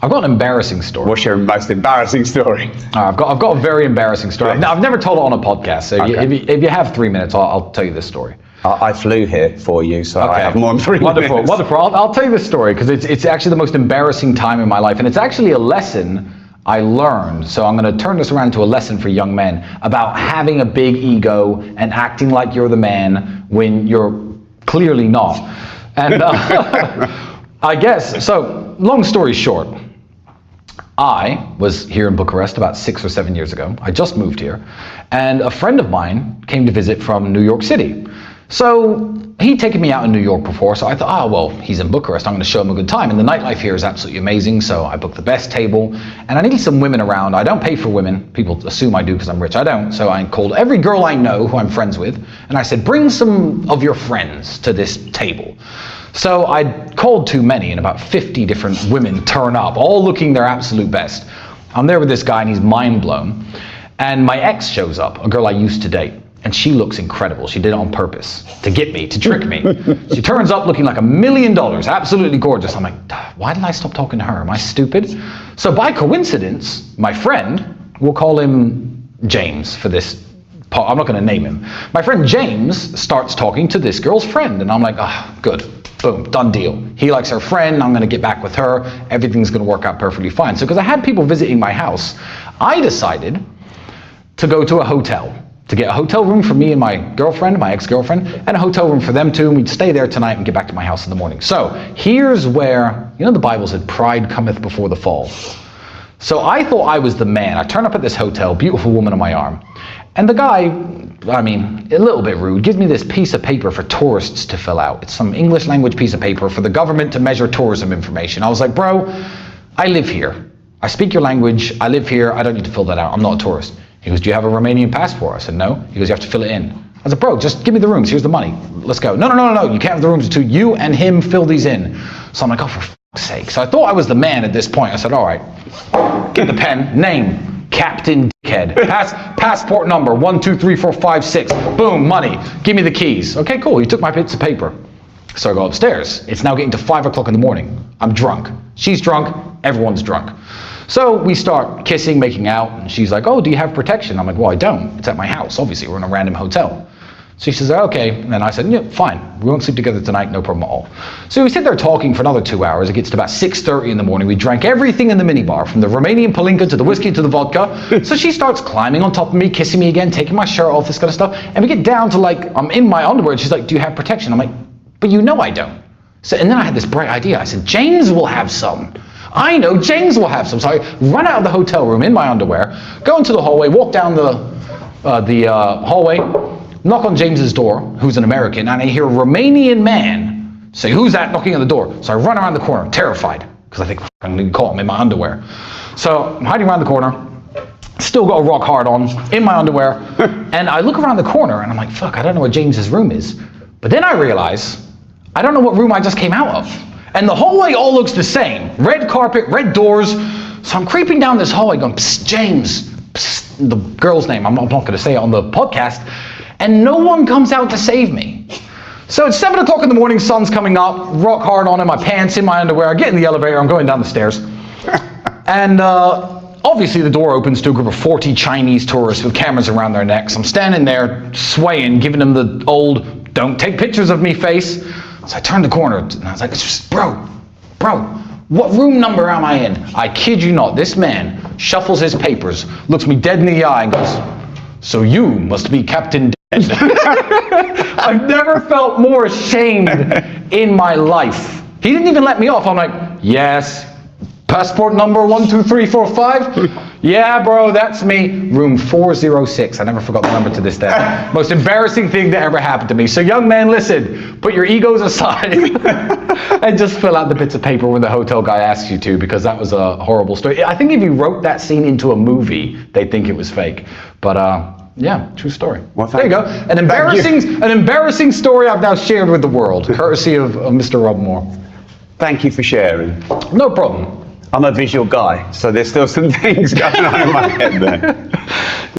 I've got an embarrassing story. What's your most embarrassing story? I've got a very embarrassing story. Now, I've never told it on a podcast, so Okay. if you have 3 minutes, I'll tell you this story. I flew here for you, so I have more than 3 Wonderful, minutes. wonderful. I'll tell you this story because it's actually the most embarrassing time in my life, and it's actually a lesson I learned. So I'm going to turn this around to a lesson for young men about having a big ego and acting like you're the man when you're clearly not. And I guess, so long story short, I was here in Bucharest about 6 or 7 years ago. I just moved here, and a friend of mine came to visit from New York City. So he'd taken me out in New York before, so I thought, oh, well, he's in Bucharest, I'm going to show him a good time. And the nightlife here is absolutely amazing, so I booked the best table, and I needed some women around. I don't pay for women. People assume I do because I'm rich. I don't. So I called every girl I know who I'm friends with, and I said, bring some of your friends to this table. So I called too many, and about 50 different women turn up, all looking their absolute best. I'm there with this guy, and he's mind blown. And my ex shows up, a girl I used to date. And she looks incredible. She did it on purpose to get me, to trick me. She turns up looking like $1 million, absolutely gorgeous. I'm like, why did I stop talking to her? Am I stupid? So by coincidence, my friend, we'll call him James for this part. I'm not going to name him. My friend James starts talking to this girl's friend, and I'm like, good. Boom, done deal. He likes her friend, I'm gonna get back with her, everything's gonna work out perfectly fine. So because I had people visiting my house, I decided to go to a hotel, to get a hotel room for me and my girlfriend, my ex-girlfriend, and a hotel room for them too, and we'd stay there tonight and get back to my house in the morning. So here's where, you know the Bible said, pride cometh before the fall. So I thought I was the man. I turn up at this hotel, beautiful woman on my arm, and the guy, I mean, a little bit rude, gives me this piece of paper for tourists to fill out. It's some English language piece of paper for the government to measure tourism information. I was like, bro, I live here. I speak your language, I live here, I don't need to fill that out, I'm not a tourist. He goes, do you have a Romanian passport? I said, no. He goes, you have to fill it in. I said, bro, just give me the rooms, here's the money, let's go. No, you can't have the rooms until you and him fill these in. So I'm like, oh, for fuck's sake. So I thought I was the man at this point. I said, all right, get the pen, name, Captain Dickhead. Passport number 123456. Boom, money. Give me the keys. Okay, cool. He took my bits of paper. So I go upstairs. It's now getting to 5 o'clock in the morning. I'm drunk. She's drunk. Everyone's drunk. So we start kissing, making out, and she's like, oh, do you have protection? I'm like, well, I don't. It's at my house. Obviously, we're in a random hotel. So she says, okay. And then I said, yeah, fine. We won't sleep together tonight, no problem at all. So we sit there talking for another 2 hours. It gets to about 6:30 in the morning. We drank everything in the minibar, from the Romanian palinka to the whiskey to the vodka. So she starts climbing on top of me, kissing me again, taking my shirt off, this kind of stuff. And we get down to like, I'm in my underwear, and she's like, do you have protection? I'm like, but you know I don't. So, and then I had this bright idea. I said, James will have some. I know James will have some. So I run out of the hotel room in my underwear, go into the hallway, walk down the hallway, knock on James's door, who's an American, and I hear a Romanian man say, who's that knocking on the door? So I run around the corner, terrified, because I think I'm going to call him in my underwear. So I'm hiding around the corner, still got a rock hard on, in my underwear, and I look around the corner, and I'm like, fuck, I don't know where James's room is. But then I realize, I don't know what room I just came out of. And the hallway all looks the same. Red carpet, red doors. So I'm creeping down this hallway going, psst, James, psst, the girl's name, I'm not going to say it on the podcast. And no one comes out to save me. So it's 7 o'clock in the morning, sun's coming up, rock hard on in my pants, in my underwear. I get in the elevator, I'm going down the stairs. And obviously the door opens to a group of 40 Chinese tourists with cameras around their necks. I'm standing there, swaying, giving them the old, don't take pictures of me face. So I turned the corner, and I was like, bro, what room number am I in? I kid you not, this man shuffles his papers, looks me dead in the eye, and goes, so you must be Captain Dead. I've never felt more ashamed in my life. He didn't even let me off. I'm like, yes, passport number 12345? Yeah, bro, that's me. Room 406. I never forgot the number to this day. Most embarrassing thing that ever happened to me. So young man, listen, put your egos aside and just fill out the bits of paper when the hotel guy asks you to, because that was a horrible story. I think if you wrote that scene into a movie, they'd think it was fake. But yeah, true story. Well, there you go. An embarrassing story I've now shared with the world, courtesy of Mr. Rob Moore. Thank you for sharing. No problem. I'm a visual guy, so there's still some things going on in my head there.